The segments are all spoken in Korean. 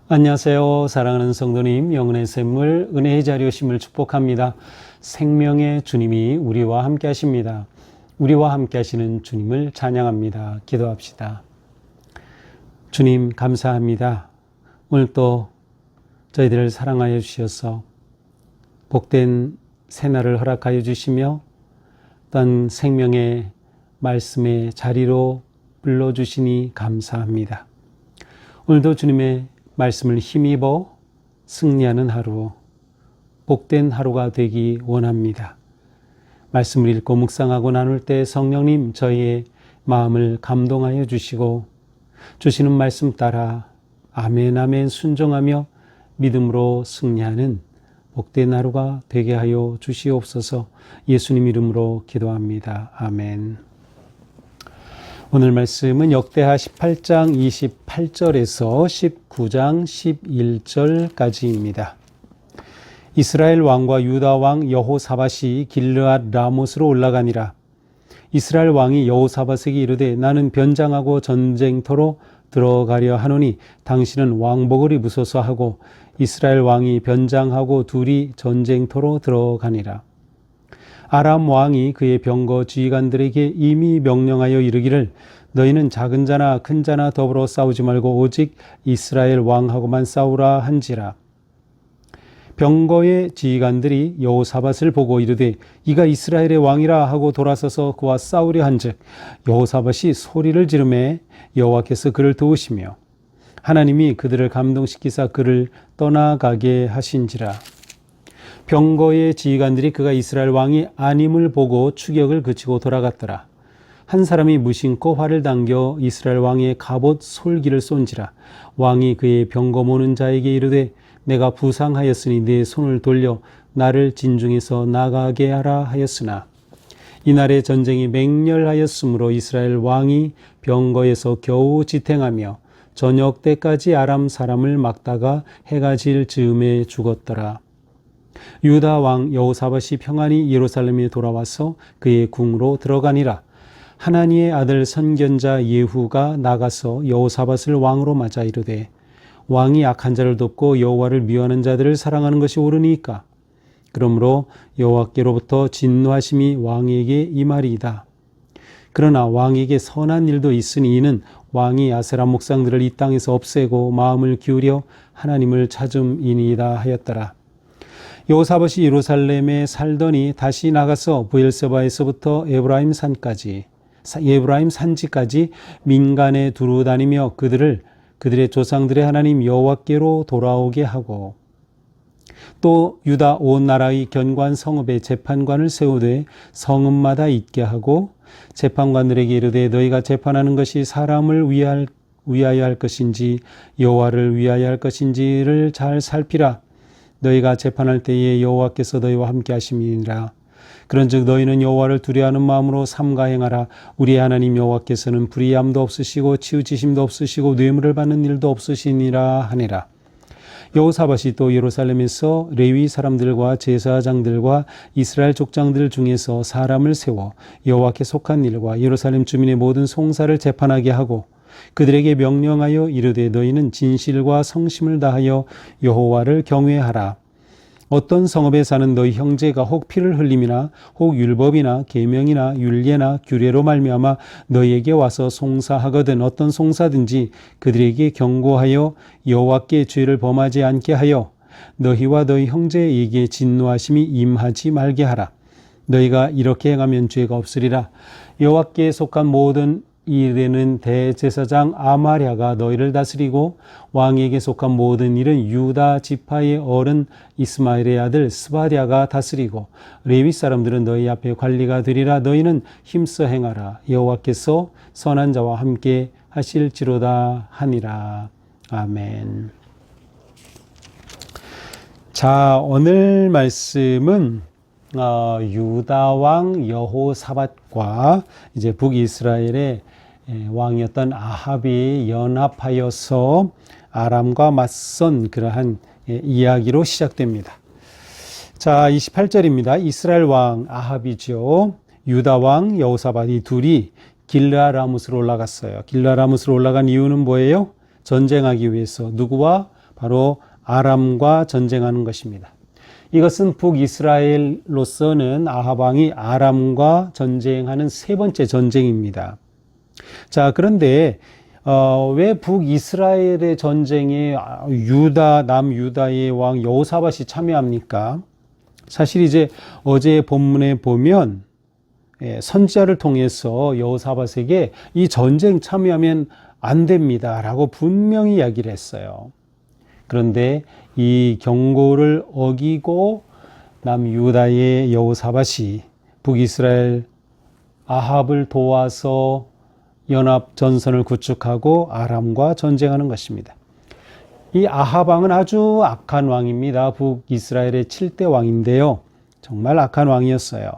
안녕하세요. 사랑하는 성도님, 영혼의 샘물, 은혜의 자리 오심을 축복합니다. 생명의 주님이 우리와 함께 하십니다. 우리와 함께 하시는 주님을 찬양합니다. 기도합시다. 주님 감사합니다. 오늘 또 저희들을 사랑하여 주셔서 복된 새날을 허락하여 주시며 어떤 생명의 말씀의 자리로 불러주시니 감사합니다. 오늘도 주님의 말씀을 힘입어 승리하는 하루, 복된 하루가 되기 원합니다. 말씀을 읽고 묵상하고 나눌 때 성령님 저희의 마음을 감동하여 주시고 주시는 말씀 따라 아멘 아멘 순종하며 믿음으로 승리하는 복된 하루가 되게 하여 주시옵소서. 예수님 이름으로 기도합니다. 아멘. 오늘 말씀은 역대하 18장 28절에서 19장 11절까지입니다. 이스라엘 왕과 유다 왕 여호사밧이 길르앗 라못으로 올라가니라. 이스라엘 왕이 여호사밧에게 이르되 나는 변장하고 전쟁터로 들어가려 하노니 당신은 왕복을 입으소서 하고 이스라엘 왕이 변장하고 둘이 전쟁터로 들어가니라. 아람 왕이 그의 병거 지휘관들에게 이미 명령하여 이르기를 너희는 작은 자나 큰 자나 더불어 싸우지 말고 오직 이스라엘 왕하고만 싸우라 한지라. 병거의 지휘관들이 여호사밧을 보고 이르되 이가 이스라엘의 왕이라 하고 돌아서서 그와 싸우려 한즉 여호사밧이 소리를 지르매 여호와께서 그를 도우시며 하나님이 그들을 감동시키사 그를 떠나가게 하신지라. 병거의 지휘관들이 그가 이스라엘 왕이 아님을 보고 추격을 그치고 돌아갔더라. 한 사람이 무심코 활을 당겨 이스라엘 왕의 갑옷 솔기를 쏜지라. 왕이 그의 병거 모는 자에게 이르되 내가 부상하였으니 내 손을 돌려 나를 진중에서 나가게 하라 하였으나 이날의 전쟁이 맹렬하였으므로 이스라엘 왕이 병거에서 겨우 지탱하며 저녁 때까지 아람 사람을 막다가 해가 질 즈음에 죽었더라. 유다 왕 여호사밧이 평안히 예루살렘에 돌아와서 그의 궁으로 들어가니라. 하나니의 아들 선견자 예후가 나가서 여호사밧을 왕으로 맞아 이르되 왕이 악한 자를 돕고 여호와를 미워하는 자들을 사랑하는 것이 옳으니까 그러므로 여호와께로부터 진노하심이 왕에게 임하리이다. 그러나 왕에게 선한 일도 있으니 이는 왕이 아세라 목상들을 이 땅에서 없애고 마음을 기울여 하나님을 찾음이니이다 하였더라. 여호사밧이 예루살렘에 살더니 다시 나가서 브엘세바에서부터 에브라임 산지까지 민간에 두루 다니며 그들의 조상들의 하나님 여호와께로 돌아오게 하고 또 유다 온 나라의 견관 성읍에 재판관을 세우되 성읍마다 있게 하고 재판관들에게 이르되 너희가 재판하는 것이 사람을 위하여 할 것인지 여호와를 위하여 할 것인지를 잘 살피라. 너희가 재판할 때에 여호와께서 너희와 함께 하심이니라. 그런즉 너희는 여호와를 두려워하는 마음으로 삼가 행하라. 우리의 하나님 여호와께서는 불의함도 없으시고 치우치심도 없으시고 뇌물을 받는 일도 없으시니라 하니라. 여호사밧이 또 예루살렘에서 레위 사람들과 제사장들과 이스라엘 족장들 중에서 사람을 세워 여호와께 속한 일과 예루살렘 주민의 모든 송사를 재판하게 하고 그들에게 명령하여 이르되 너희는 진실과 성심을 다하여 여호와를 경외하라. 어떤 성읍에 사는 너희 형제가 혹 피를 흘림이나 혹 율법이나 계명이나 율례나 규례로 말미암아 너희에게 와서 송사하거든 어떤 송사든지 그들에게 경고하여 여호와께 죄를 범하지 않게 하여 너희와 너희 형제에게 진노하심이 임하지 말게 하라. 너희가 이렇게 행하면 죄가 없으리라. 여호와께 속한 모든 일에는 대제사장 아마랴가 너희를 다스리고 왕에게 속한 모든 일은 유다 지파의 어른 이스마엘의 아들 스바랴가 다스리고 레위 사람들은 너희 앞에 관리가 되리라. 너희는 힘써 행하라. 여호와께서 선한 자와 함께 하실지로다 하니라. 아멘. 자, 오늘 말씀은 유다 왕 여호사밧과 이제 북이스라엘의 왕이었던 아합이 연합하여서 아람과 맞선 그러한 이야기로 시작됩니다. 자, 28절입니다. 이스라엘 왕 아합이죠. 유다 왕 여호사밧 이 둘이 길르앗라못으로 올라갔어요. 길르앗라못으로 올라간 이유는 뭐예요? 전쟁하기 위해서. 누구와? 바로 아람과 전쟁하는 것입니다. 이것은 북이스라엘로서는 아합 왕이 아람과 전쟁하는 세 번째 전쟁입니다. 자, 그런데 왜 북이스라엘의 전쟁에 남유다의 왕 여호사밧이 참여합니까? 사실 이제 어제 본문에 보면 선지자를 통해서 여호사밧에게 이 전쟁 참여하면 안 됩니다 라고 분명히 이야기를 했어요. 그런데 이 경고를 어기고 남유다의 여호사밧이 북이스라엘 아합을 도와서 연합 전선을 구축하고 아람과 전쟁하는 것입니다. 이 아합 왕은 아주 악한 왕입니다. 북이스라엘의 7대 왕인데요. 정말 악한 왕이었어요.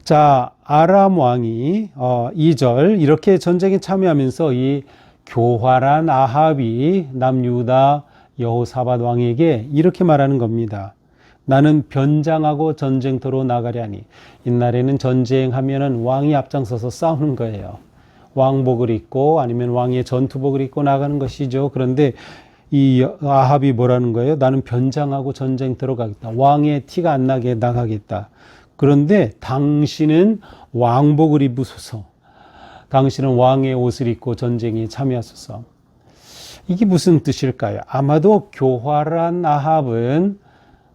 자, 아람 왕이 2절 이렇게 전쟁에 참여하면서 이 교활한 아합이 남유다 여호사밧 왕에게 이렇게 말하는 겁니다. 나는 변장하고 전쟁터로 나가려니. 옛날에는 전쟁하면은 왕이 앞장서서 싸우는 거예요. 왕복을 입고 아니면 왕의 전투복을 입고 나가는 것이죠. 그런데 이 아합이 뭐라는 거예요? 나는 변장하고 전쟁터로 가겠다. 왕의 티가 안 나게 나가겠다. 그런데 당신은 왕복을 입으소서. 당신은 왕의 옷을 입고 전쟁에 참여하소서. 이게 무슨 뜻일까요? 아마도 교활한 아합은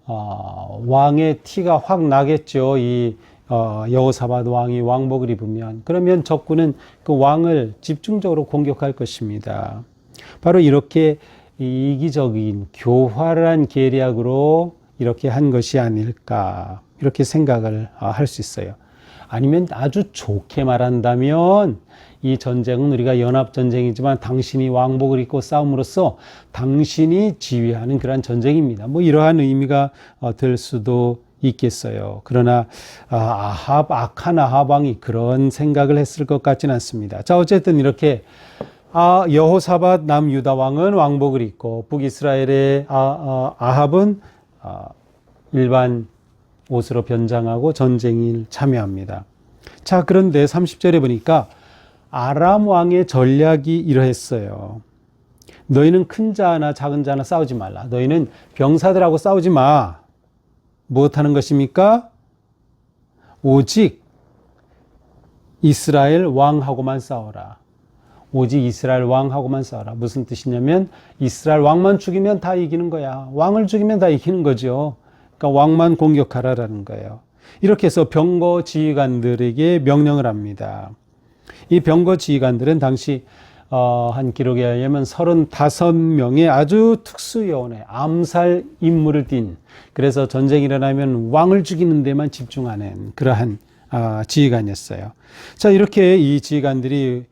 왕의 티가 확 나겠죠. 이 여호사밧 왕이 왕복을 입으면. 그러면 적군은 그 왕을 집중적으로 공격할 것입니다. 바로 이렇게 이기적인 교활한 계략으로 이렇게 한 것이 아닐까 이렇게 생각을 할 수 있어요. 아니면 아주 좋게 말한다면 이 전쟁은 우리가 연합전쟁이지만 당신이 왕복을 입고 싸움으로써 당신이 지휘하는 그러한 전쟁입니다. 뭐 이러한 의미가 될 수도 있겠어요. 그러나 악한 아합 왕이 그런 생각을 했을 것 같지는 않습니다. 자, 어쨌든 이렇게 여호사밧 남유다 왕은 왕복을 입고 북이스라엘의 아합은 일반 옷으로 변장하고 전쟁에 참여합니다. 자, 그런데 30절에 보니까 아람 왕의 전략이 이러했어요. 너희는 큰 자나 작은 자나 싸우지 말라. 너희는 병사들하고 싸우지 마. 무엇하는 것입니까? 오직 이스라엘 왕하고만 싸워라. 오직 이스라엘 왕하고만 싸워라. 무슨 뜻이냐면 이스라엘 왕만 죽이면 다 이기는 거야. 왕을 죽이면 다 이기는 거죠. 그러니까 왕만 공격하라라는 거예요. 이렇게 해서 병거 지휘관들에게 명령을 합니다. 이 병거 지휘관들은 당시 한 기록에 의하면 35명의 아주 특수요원의 암살 임무를 띈, 그래서 전쟁이 일어나면 왕을 죽이는 데만 집중하는 그러한 지휘관이었어요. 자, 이렇게 이 지휘관들이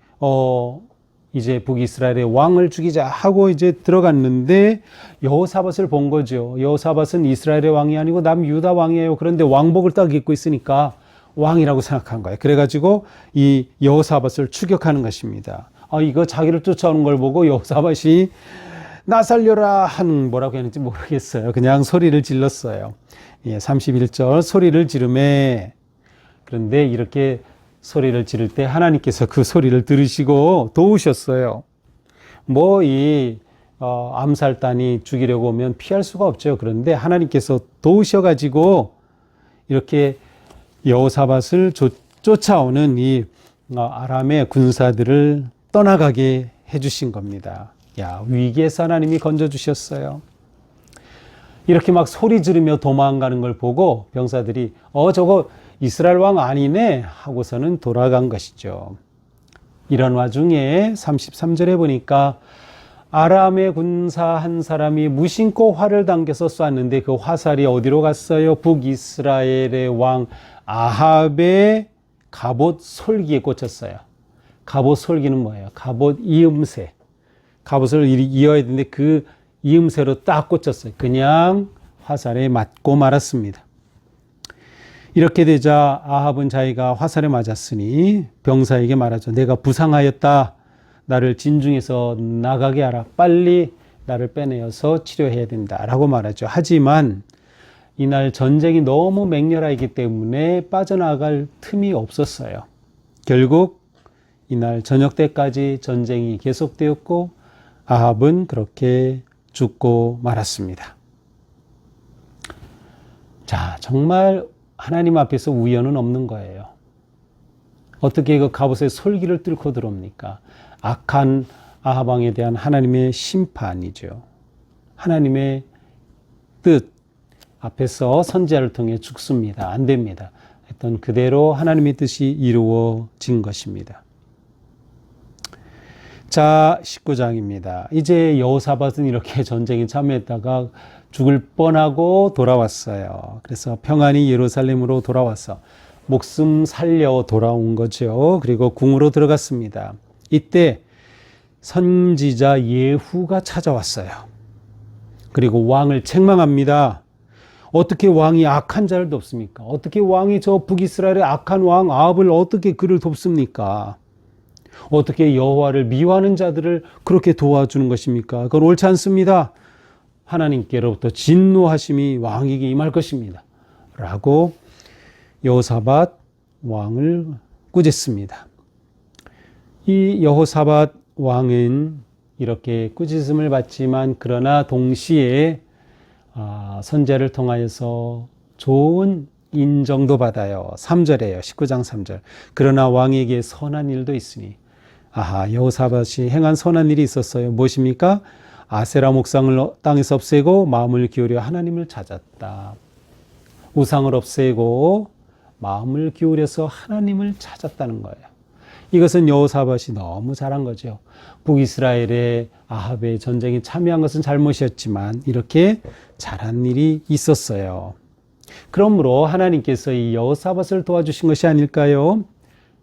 이제 북이스라엘의 왕을 죽이자 하고 이제 들어갔는데 여호사밧을 본 거죠. 여호사밧은 이스라엘의 왕이 아니고 남유다 왕이에요. 그런데 왕복을 딱 입고 있으니까 왕이라고 생각한 거예요. 그래가지고 이 여호사밧을 추격하는 것입니다. 이거 자기를 쫓아오는 걸 보고 여호사밧이 나 살려라 하는 뭐라고 했는지 모르겠어요. 그냥 소리를 질렀어요. 31절 소리를 지르매. 그런데 이렇게 소리를 지를 때 하나님께서 그 소리를 들으시고 도우셨어요. 뭐 이 암살단이 죽이려고 오면 피할 수가 없죠. 그런데 하나님께서 도우셔가지고 이렇게 여호사밧을 쫓아오는 이 아람의 군사들을 떠나가게 해주신 겁니다. 야, 위기에서 하나님이 건져주셨어요. 이렇게 막 소리 지르며 도망가는 걸 보고 병사들이 저거 이스라엘 왕 아니네 하고서는 돌아간 것이죠. 이런 와중에 33절에 보니까 아람의 군사 한 사람이 무심코 활을 당겨서 쐈는데 그 화살이 어디로 갔어요? 북이스라엘의 왕 아합의 갑옷 솔기에 꽂혔어요. 갑옷 솔기는 뭐예요? 갑옷 이음새. 갑옷을 이어야 되는데 그 이음새로 딱 꽂혔어요. 그냥 화살에 맞고 말았습니다. 이렇게 되자 아합은 자기가 화살에 맞았으니 병사에게 말하죠. 내가 부상하였다. 나를 진중에서 나가게 하라. 빨리 나를 빼내어서 치료해야 된다. 라고 말하죠. 하지만 이날 전쟁이 너무 맹렬하기 때문에 빠져나갈 틈이 없었어요. 결국 이날 저녁 때까지 전쟁이 계속되었고 아합은 그렇게 죽고 말았습니다. 자, 정말 하나님 앞에서 우연은 없는 거예요. 어떻게 그 갑옷의 솔기를 뚫고 들어옵니까? 악한 아합 왕에 대한 하나님의 심판이죠. 하나님의 뜻 앞에서 선지자를 통해 죽습니다. 안 됩니다. 했던 그대로 하나님의 뜻이 이루어진 것입니다. 자, 19장입니다. 이제 여호사밧은 이렇게 전쟁에 참여했다가 죽을 뻔하고 돌아왔어요. 그래서 평안히 예루살렘으로 돌아와서 목숨 살려 돌아온 거죠. 그리고 궁으로 들어갔습니다. 이때 선지자 예후가 찾아왔어요. 그리고 왕을 책망합니다. 어떻게 왕이 악한 자를 돕습니까? 어떻게 왕이 저 북이스라엘의 악한 왕 아합을 어떻게 그를 돕습니까? 어떻게 여호와를 미워하는 자들을 그렇게 도와주는 것입니까? 그건 옳지 않습니다. 하나님께로부터 진노하심이 왕에게 임할 것입니다. 라고 여호사밧 왕을 꾸짖습니다. 이 여호사밧 왕은 이렇게 꾸짖음을 받지만 그러나 동시에 선지자를 통하여서 좋은 인정도 받아요. 3절에요. 19장 3절. 그러나 왕에게 선한 일도 있으니 여호사밧이 행한 선한 일이 있었어요. 무엇입니까? 아세라 목상을 땅에서 없애고 마음을 기울여 하나님을 찾았다. 우상을 없애고 마음을 기울여서 하나님을 찾았다는 거예요. 이것은 여호사밧이 너무 잘한 거죠. 북이스라엘의 아합의 전쟁에 참여한 것은 잘못이었지만 이렇게 잘한 일이 있었어요. 그러므로 하나님께서 이 여호사밧을 도와주신 것이 아닐까요?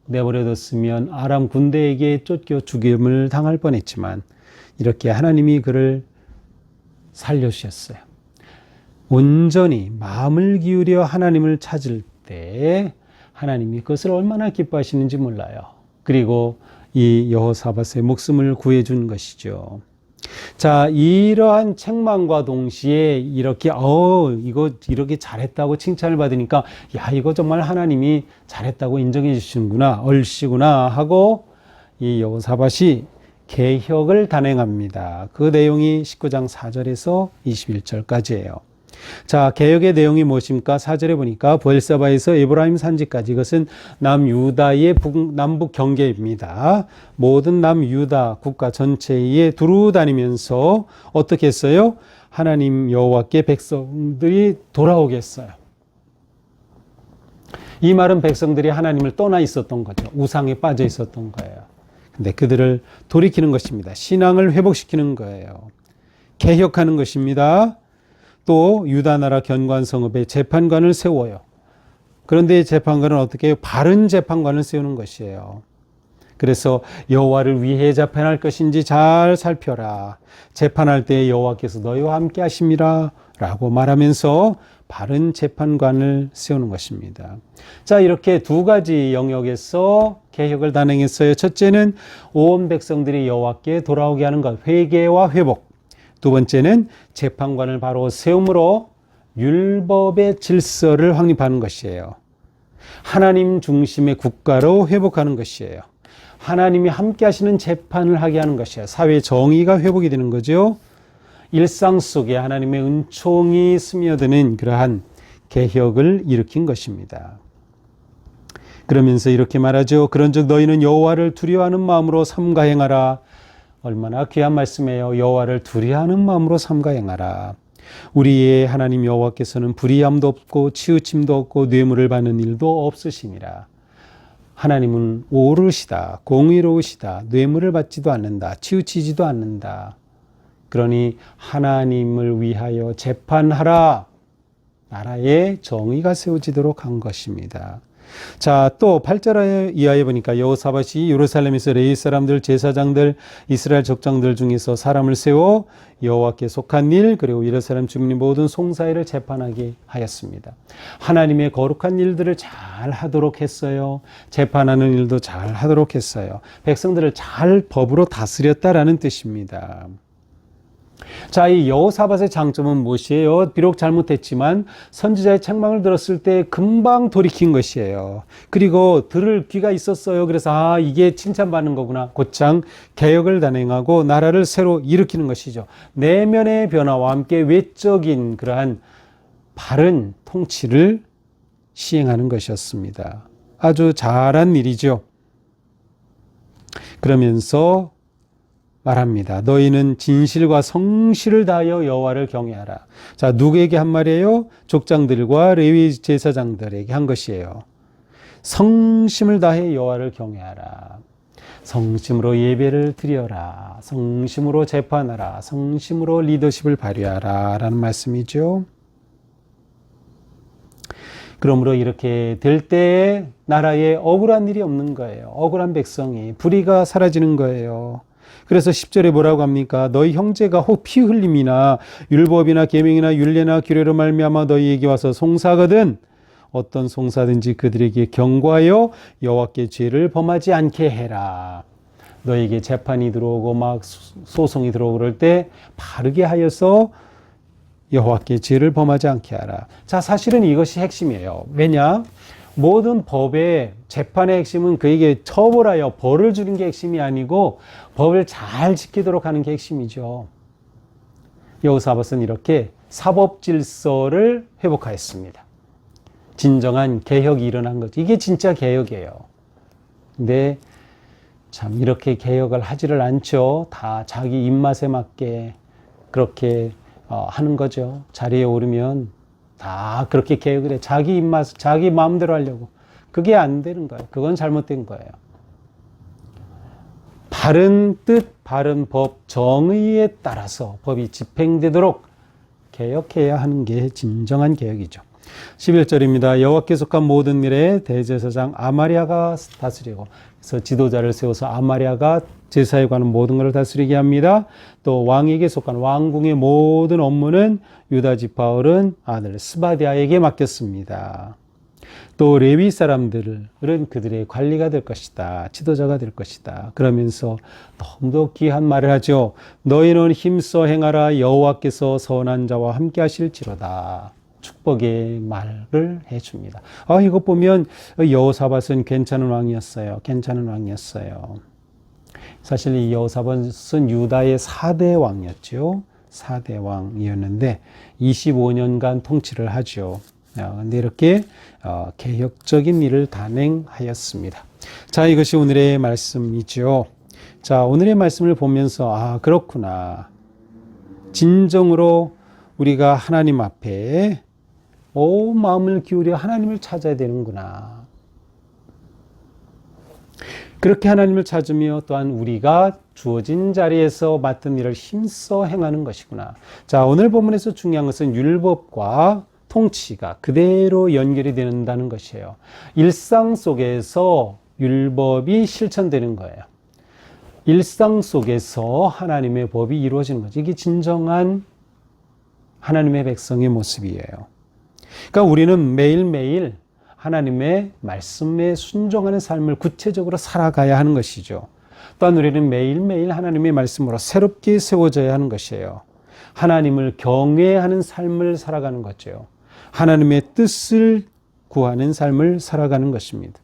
내버려뒀으면 아람 군대에게 쫓겨 죽임을 당할 뻔했지만 이렇게 하나님이 그를 살려주셨어요. 온전히 마음을 기울여 하나님을 찾을 때 하나님이 그것을 얼마나 기뻐하시는지 몰라요. 그리고 이 여호사밧의 목숨을 구해준 것이죠. 자, 이러한 책망과 동시에 이렇게 이거 이렇게 잘했다고 칭찬을 받으니까 이거 정말 하나님이 잘했다고 인정해 주시는구나, 얼씨구나 하고 이 여호사밧이 개혁을 단행합니다. 그 내용이 19장 4절에서 21절까지예요. 자, 개혁의 내용이 무엇입니까? 4절에 보니까 브엘사바에서 에브라임 산지까지, 이것은 남유다의 남북 경계입니다. 모든 남유다 국가 전체에 두루 다니면서 어떻게 했어요? 하나님 여호와께 백성들이 돌아오게 했어요. 이 말은 백성들이 하나님을 떠나 있었던 거죠. 우상에 빠져 있었던 거예요. 근데 그들을 돌이키는 것입니다. 신앙을 회복시키는 거예요. 개혁하는 것입니다. 또 유다 나라 견관 성읍에 재판관을 세워요. 그런데 재판관은 어떻게 해요? 바른 재판관을 세우는 것이에요. 그래서 여호와를 위해 재판할 것인지 잘 살펴라. 재판할 때 여호와께서 너희와 함께 하심이라 라고 말하면서 바른 재판관을 세우는 것입니다. 자, 이렇게 두 가지 영역에서 개혁을 단행했어요. 첫째는 온 백성들이 여호와께 돌아오게 하는 것, 회개와 회복. 두 번째는 재판관을 바로 세움으로 율법의 질서를 확립하는 것이에요. 하나님 중심의 국가로 회복하는 것이에요. 하나님이 함께 하시는 재판을 하게 하는 것이에요. 사회 정의가 회복이 되는 거죠. 일상 속에 하나님의 은총이 스며드는 그러한 개혁을 일으킨 것입니다. 그러면서 이렇게 말하죠. 그런즉 너희는 여호와를 두려워하는 마음으로 삼가 행하라. 얼마나 귀한 말씀이에요. 여호와를 두려워하는 마음으로 삼가 행하라. 우리의 하나님 여호와께서는 불의함도 없고 치우침도 없고 뇌물을 받는 일도 없으심이라. 하나님은 오르시다, 공의로우시다, 뇌물을 받지도 않는다, 치우치지도 않는다. 그러니 하나님을 위하여 재판하라. 나라의 정의가 세워지도록 한 것입니다. 자, 또 8절 이하에 보니까 여호사밧이 예루살렘에서 레위 사람들, 제사장들, 이스라엘 족장들 중에서 사람을 세워 여호와께 속한 일, 그리고 예루살렘 주민의 모든 송사일을 재판하게 하였습니다. 하나님의 거룩한 일들을 잘 하도록 했어요. 재판하는 일도 잘 하도록 했어요. 백성들을 잘 법으로 다스렸다라는 뜻입니다. 자, 이 여호사밧의 장점은 무엇이에요? 비록 잘못했지만 선지자의 책망을 들었을 때 금방 돌이킨 것이에요. 그리고 들을 귀가 있었어요. 그래서 이게 칭찬받는 거구나. 곧장 개혁을 단행하고 나라를 새로 일으키는 것이죠. 내면의 변화와 함께 외적인 그러한 바른 통치를 시행하는 것이었습니다. 아주 잘한 일이죠. 그러면서 말합니다. 너희는 진실과 성실을 다하여 여호와를 경외하라. 자, 누구에게 한 말이에요? 족장들과 레위 제사장들에게 한 것이에요. 성심을 다해 여호와를 경외하라. 성심으로 예배를 드려라. 성심으로 재판하라. 성심으로 리더십을 발휘하라. 라는 말씀이죠. 그러므로 이렇게 될 때에 나라에 억울한 일이 없는 거예요. 억울한 백성이, 불의가 사라지는 거예요. 그래서 10절에 뭐라고 합니까? 너희 형제가 혹 피 흘림이나 율법이나 계명이나 율례나 규례로 말미암아 너희에게 와서 송사하거든 어떤 송사든지 그들에게 경고하여 여호와께 죄를 범하지 않게 해라. 너에게 재판이 들어오고 막 소송이 들어오고 그럴 때 바르게 하여서 여호와께 죄를 범하지 않게 하라. 자, 사실은 이것이 핵심이에요. 왜냐? 모든 법의 재판의 핵심은 그에게 처벌하여 벌을 주는 게 핵심이 아니고 법을 잘 지키도록 하는 게 핵심이죠. 여호사밧은 이렇게 사법 질서를 회복하였습니다. 진정한 개혁이 일어난 거죠. 이게 진짜 개혁이에요. 근데 참 이렇게 개혁을 하지를 않죠. 다 자기 입맛에 맞게 그렇게 하는 거죠. 자리에 오르면 다 그렇게 개혁을 해. 자기 입맛, 자기 마음대로 하려고. 그게 안 되는 거예요. 그건 잘못된 거예요. 바른 뜻, 바른 법, 정의에 따라서 법이 집행되도록 개혁해야 하는 게 진정한 개혁이죠. 11절입니다. 여호와께 속한 모든 일에 대제사장 아마리아가 다스리고, 그래서 지도자를 세워서 아마리아가 제사에 관한 모든 것을 다스리게 합니다. 또 왕에게 속한 왕궁의 모든 업무는 유다 지파 어른 아들 스바디아에게 맡겼습니다. 또 레위 사람들은 그들의 관리가 될 것이다. 지도자가 될 것이다. 그러면서 너무도 귀한 말을 하죠. 너희는 힘써 행하라. 여호와께서 선한 자와 함께 하실지로다. 축복의 말을 해줍니다. 이거 보면 여호사밧은 괜찮은 왕이었어요. 괜찮은 왕이었어요. 사실 이 여호사밧은 유다의 4대 왕이었죠. 4대 왕이었는데 25년간 통치를 하죠. 근데 이렇게 개혁적인 일을 단행하였습니다. 자, 이것이 오늘의 말씀이죠. 자, 오늘의 말씀을 보면서 그렇구나. 진정으로 우리가 하나님 앞에 온 마음을 기울여 하나님을 찾아야 되는구나. 그렇게 하나님을 찾으며 또한 우리가 주어진 자리에서 맡은 일을 힘써 행하는 것이구나. 자, 오늘 본문에서 중요한 것은 율법과 통치가 그대로 연결이 된다는 것이에요. 일상 속에서 율법이 실천되는 거예요. 일상 속에서 하나님의 법이 이루어지는 거죠. 이게 진정한 하나님의 백성의 모습이에요. 그러니까 우리는 매일매일 하나님의 말씀에 순종하는 삶을 구체적으로 살아가야 하는 것이죠. 또한 우리는 매일매일 하나님의 말씀으로 새롭게 세워져야 하는 것이에요. 하나님을 경외하는 삶을 살아가는 거죠. 하나님의 뜻을 구하는 삶을 살아가는 것입니다.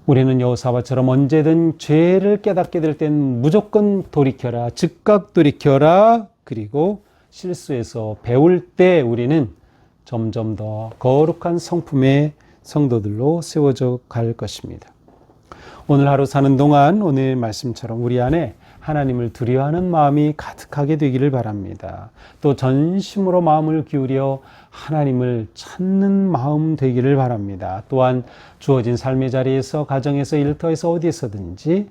우리는 여호사밧처럼 언제든 죄를 깨닫게 될 땐 무조건 돌이켜라, 즉각 돌이켜라. 그리고 실수에서 배울 때 우리는 점점 더 거룩한 성품의 성도들로 세워져 갈 것입니다. 오늘 하루 사는 동안 오늘 말씀처럼 우리 안에 하나님을 두려워하는 마음이 가득하게 되기를 바랍니다. 또 전심으로 마음을 기울여 하나님을 찾는 마음 되기를 바랍니다. 또한 주어진 삶의 자리에서, 가정에서, 일터에서 어디에서든지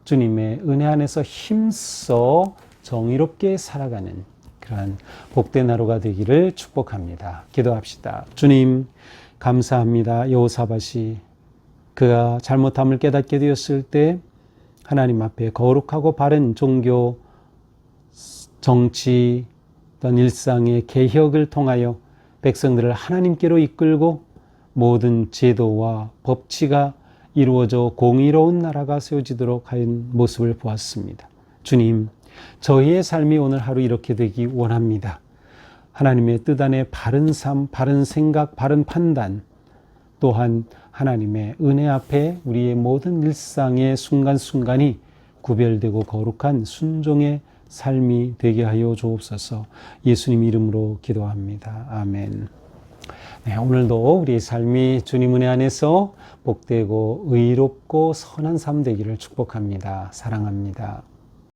주님의 은혜 안에서 힘써 정의롭게 살아가는 그러한 복된 하루가 되기를 축복합니다. 기도합시다. 주님, 감사합니다. 여호사밧이 그가 잘못함을 깨닫게 되었을 때 하나님 앞에 거룩하고 바른 종교, 정치, 어떤 일상의 개혁을 통하여 백성들을 하나님께로 이끌고 모든 제도와 법치가 이루어져 공의로운 나라가 세워지도록 한 모습을 보았습니다. 주님, 저희의 삶이 오늘 하루 이렇게 되기 원합니다. 하나님의 뜻 안에 바른 삶, 바른 생각, 바른 판단, 또한 하나님의 은혜 앞에 우리의 모든 일상의 순간순간이 구별되고 거룩한 순종의 삶이 되게 하여 주옵소서. 예수님 이름으로 기도합니다. 아멘. 네, 오늘도 우리의 삶이 주님 은혜 안에서 복되고 의롭고 선한 삶 되기를 축복합니다. 사랑합니다.